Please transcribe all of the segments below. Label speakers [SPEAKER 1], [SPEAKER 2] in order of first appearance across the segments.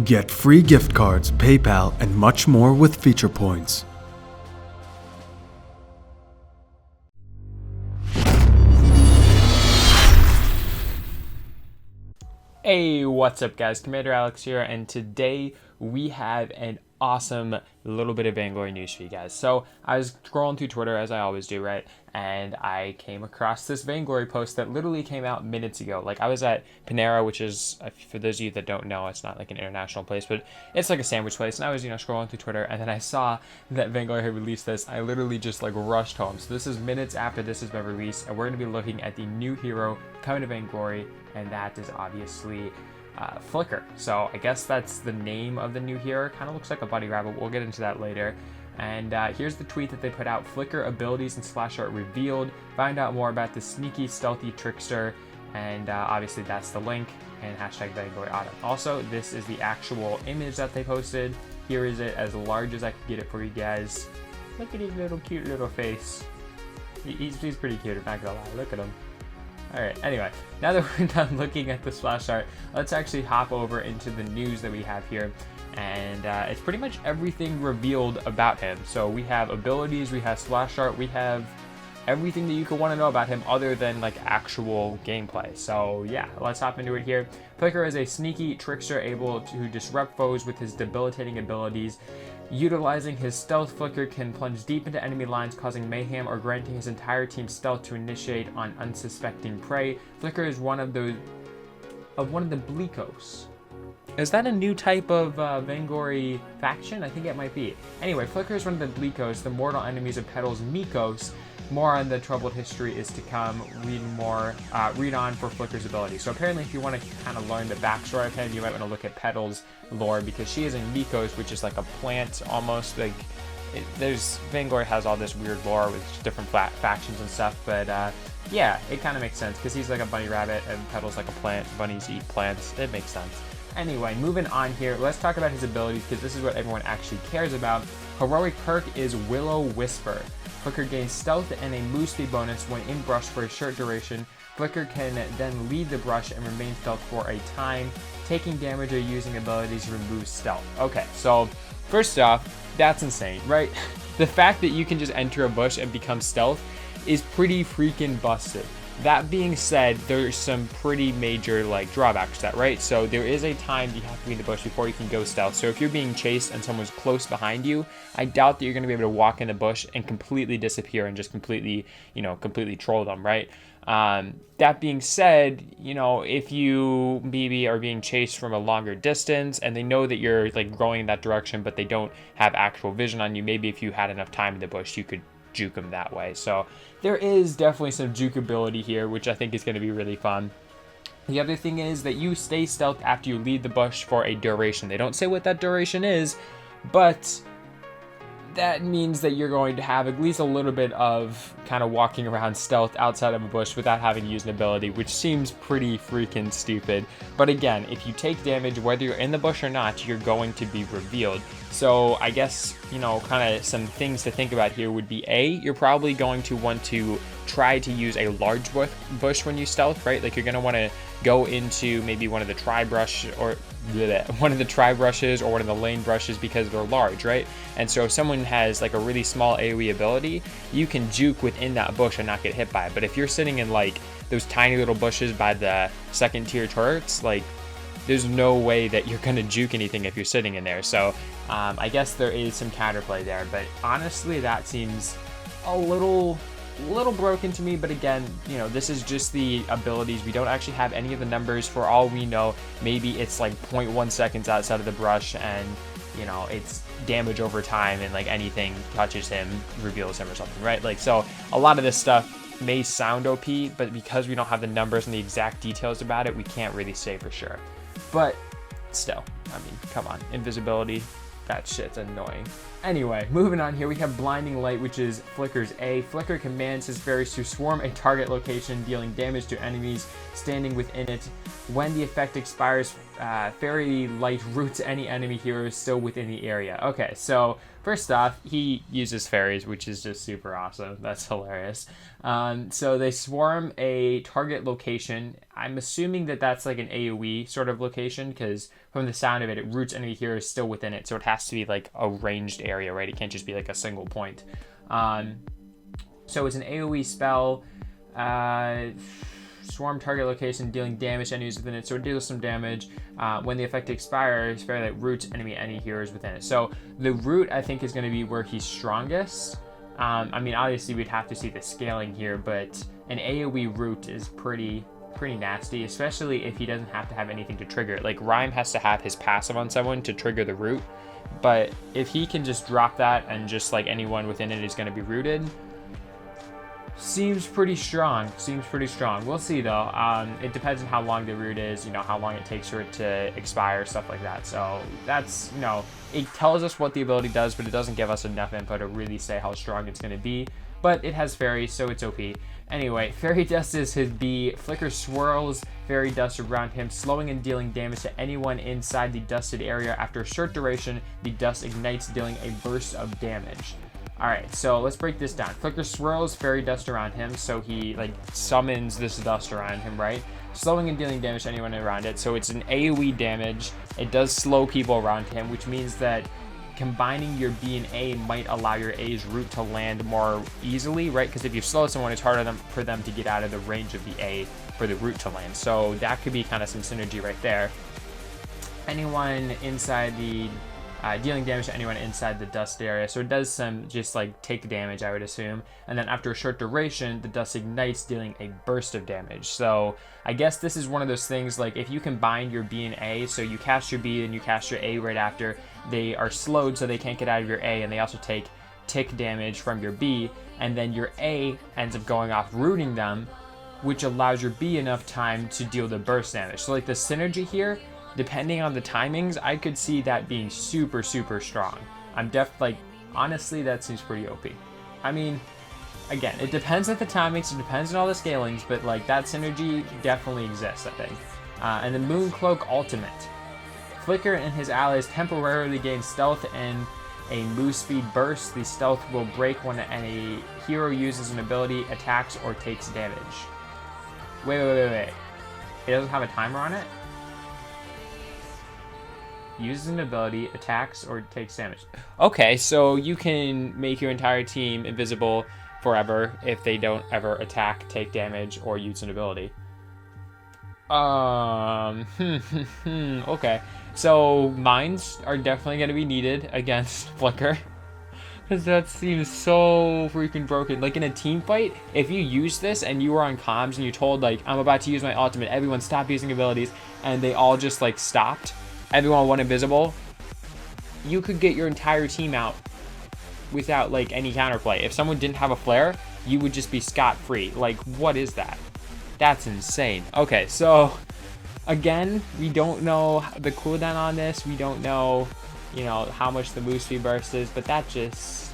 [SPEAKER 1] Get free gift cards, PayPal, and much more with feature points.
[SPEAKER 2] Hey, what's up guys? Commander Alex here, and today we have an awesome little bit of Vainglory news for you guys. So I was scrolling through Twitter, as I always do, right? And I came across this Vainglory post that literally came out minutes ago. Like, I was at Panera, which is, for those of you that don't know, it's not like an international place, but it's like a sandwich place. And I was, scrolling through Twitter, and then I saw that Vainglory had released this. I literally just like rushed home. So this is minutes after this has been released, and we're going to be looking at the new hero coming to Vainglory, and that is obviously Flicker. So I guess that's the name of the new hero. Kind of looks like a bunny rabbit. We'll get into that later. And here's the tweet that they put out. Flicker abilities and splash art revealed. Find out more about the sneaky, stealthy trickster. And obviously that's the link, and hashtag Vainglory Autumn. Also, this is the actual image that they posted. Here is it, as large as I could get it for you guys. Look at his little cute little face. He's pretty cute, I'm not gonna lie. Look at him. Alright, anyway, now that we're done looking at the splash art, let's actually hop over into the news that we have here. And it's pretty much everything revealed about him. So we have abilities, we have splash art, we have everything that you could want to know about him other than like actual gameplay. So yeah, let's hop into it here. Flicker is a sneaky trickster able to disrupt foes with his debilitating abilities. Utilizing his stealth, Flicker can plunge deep into enemy lines, causing mayhem or granting his entire team stealth to initiate on unsuspecting prey. Flicker is one of the Bleakos. Is that a new type of Vainglory faction? I think it might be. Anyway, Flicker is one of the Bleakos, the mortal enemies of Petal's Mikos. More on the troubled history is to come. Read on for Flicker's ability. So apparently, if you want to kind of learn the backstory of him, you might want to look at Petal's lore, because she is in Mikos, which is like a plant almost. Like Vainglory has all this weird lore with different factions and stuff. But yeah, it kind of makes sense because he's like a bunny rabbit and Petal's like a plant. Bunnies eat plants. It makes sense. Anyway, moving on here, let's talk about his abilities because this is what everyone actually cares about. Heroic perk is Willow Whisper. Flicker gains stealth and a move speed bonus when in brush for a short duration. Flicker can then lead the brush and remain stealth for a time. Taking damage or using abilities removes stealth. Okay, so first off, that's insane, right? The fact that you can just enter a bush and become stealth is pretty freaking busted. That being said, there's some pretty major like drawbacks to that, right? So there is a time you have to be in the bush before you can go stealth. So if you're being chased and someone's close behind you, I doubt that you're going to be able to walk in the bush and completely disappear and just completely troll them, right? That being said, if you maybe are being chased from a longer distance and they know that you're like going in that direction, but they don't have actual vision on you, maybe if you had enough time in the bush, you could juke them that way. So there is definitely some juke ability here, which I think is going to be really fun. The other thing is that you stay stealth after you leave the bush for a duration. They don't say what that duration is, but that means that you're going to have at least a little bit of kind of walking around stealth outside of a bush without having to use an ability, which seems pretty freaking stupid. But again, if you take damage, whether you're in the bush or not, you're going to be revealed. So I guess, kind of some things to think about here would be you're probably going to want to try to use a large bush when you stealth, right? Like you're going to want to go into maybe one of the tri-brushes or one of the lane brushes because they're large, right? And so if someone has like a really small AoE ability, you can juke within that bush and not get hit by it. But if you're sitting in like those tiny little bushes by the second tier turrets, like there's no way that you're gonna juke anything if you're sitting in there. So I guess there is some counterplay there, but honestly that seems a little broken to me. But again, this is just the abilities. We don't actually have any of the numbers. For all we know, maybe it's like 0.1 seconds outside of the brush, and it's damage over time, and like anything touches him reveals him or something, right? Like, so a lot of this stuff may sound OP, but because we don't have the numbers and the exact details about it, we can't really say for sure. But still, I mean, come on, invisibility, that shit's annoying. Anyway, moving on here, we have Blinding Light, which is Flicker's A. Flicker commands his fairies to swarm a target location, dealing damage to enemies standing within it. When the effect expires, Fairy Light roots any enemy heroes still within the area. Okay, so first off, he uses fairies, which is just super awesome. That's hilarious. So they swarm a target location. I'm assuming that that's like an AoE sort of location, because from the sound of it, it roots enemy heroes still within it. So it has to be like a ranged area, right? It can't just be like a single point. So it's an AoE spell. Swarm target location, dealing damage to enemies within it. So it deals some damage. When the effect expires, Fairy Light roots any heroes within it. So the root, I think, is going to be where he's strongest. I mean, obviously we'd have to see the scaling here, but an AoE root is pretty nasty, especially if he doesn't have to have anything to trigger it. Like Rhyme has to have his passive on someone to trigger the root, but if he can just drop that and just like anyone within it is going to be rooted, seems pretty strong. We'll see though. It depends on how long the root is, you know, how long it takes for it to expire, stuff like that. So that's, you know, it tells us what the ability does, but it doesn't give us enough info to really say how strong it's going to be. But it has fairies, so it's OP. Anyway, Fairy Dust is his B. Flicker swirls fairy dust around him, slowing and dealing damage to anyone inside the dusted area. After a short duration, the dust ignites, dealing a burst of damage. Alright, so let's break this down. Flicker swirls fairy dust around him, so he like summons this dust around him, right? Slowing and dealing damage to anyone around it. So it's an AoE damage. It does slow people around him, which means that combining your B and A might allow your A's root to land more easily, right? Because if you slow someone, it's harder for them to get out of the range of the A for the root to land. So that could be kind of some synergy right there. Anyone inside the dealing damage to anyone inside the dust area. So it does some just like take damage, I would assume. And then after a short duration, the dust ignites, dealing a burst of damage. So I guess this is one of those things, like if you combine your B and A, so you cast your B and you cast your A right after, they are slowed so they can't get out of your A, and they also take tick damage from your B, and then your A ends up going off rooting them, which allows your B enough time to deal the burst damage. So like the synergy here, depending on the timings, I could see that being super strong. Honestly, that seems pretty OP. I mean, again, it depends on the timings, it depends on all the scalings, but like that synergy definitely exists, I think. And the Mooncloak Ultimate. Flicker and his allies temporarily gain stealth and a move speed burst. The stealth will break when a hero uses an ability, attacks, or takes damage. Wait. It doesn't have a timer on it? Uses an ability, attacks, or takes damage. Okay, so you can make your entire team invisible forever if they don't ever attack, take damage, or use an ability. Okay. So mines are definitely going to be needed against Flicker, because that seems so freaking broken. Like in a team fight, if you use this and you were on comms and you told like, I'm about to use my ultimate, everyone stop using abilities, and they all just like stopped, everyone went invisible, you could get your entire team out without like any counterplay. If someone didn't have a flare, you would just be scot-free. Like, what is that? That's insane. Okay, so again, we don't know the cooldown on this. We don't know, you know, how much the move speed burst is, but that just,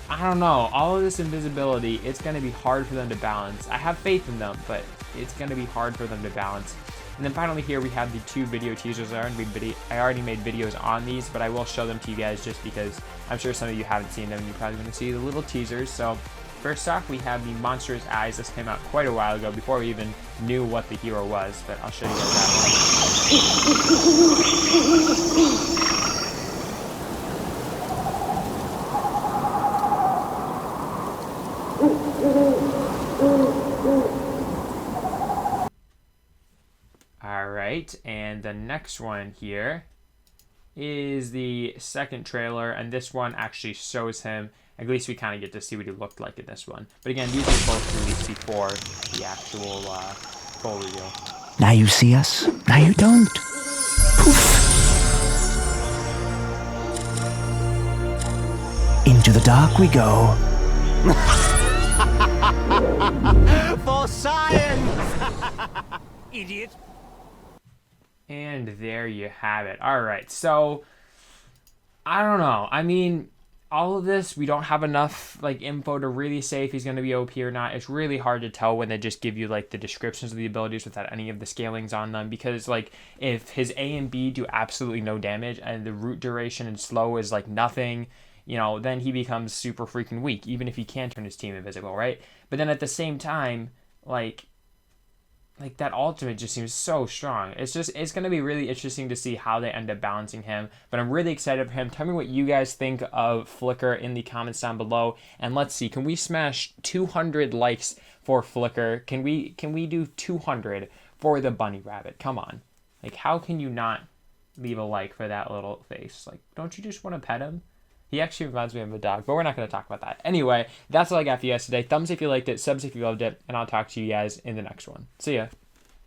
[SPEAKER 2] I don't know. All of this invisibility, it's going to be hard for them to balance. I have faith in them, but it's going to be hard for them to balance. And then finally here we have the 2 video teasers. I already made videos on these, but I will show them to you guys just because I'm sure some of you haven't seen them and you're probably going to see the little teasers. So first off, we have the Monstrous Eyes. This came out quite a while ago before we even knew what the hero was, but I'll show you guys that. Alright, and the next one here is the second trailer, and this one actually shows him. At least we kind of get to see what he looked like in this one. But again, these were both released before the actual full reveal.
[SPEAKER 3] Now you see us, now you don't. Poof. Into the dark we go.
[SPEAKER 4] For science! Idiot.
[SPEAKER 2] And there you have it. Alright, so I don't know. I mean, all of this, we don't have enough like info to really say if he's going to be OP or not. It's really hard to tell when they just give you like the descriptions of the abilities without any of the scalings on them, because like if his A and B do absolutely no damage and the root duration and slow is like nothing, then he becomes super freaking weak, even if he can turn his team invisible, right? But then at the same time, like that ultimate just seems so strong. It's going to be really interesting to see how they end up balancing him, but I'm really excited for him. Tell me what you guys think of Flicker in the comments down below, and let's see, can we smash 200 likes for Flicker? Can we do 200 for the bunny rabbit? Come on. Like, how can you not leave a like for that little face? Like, don't you just want to pet him? He actually reminds me of a dog, but we're not going to talk about that. Anyway, that's all I got for you guys today. Thumbs if you liked it, subs if you loved it, and I'll talk to you guys in the next one. See ya.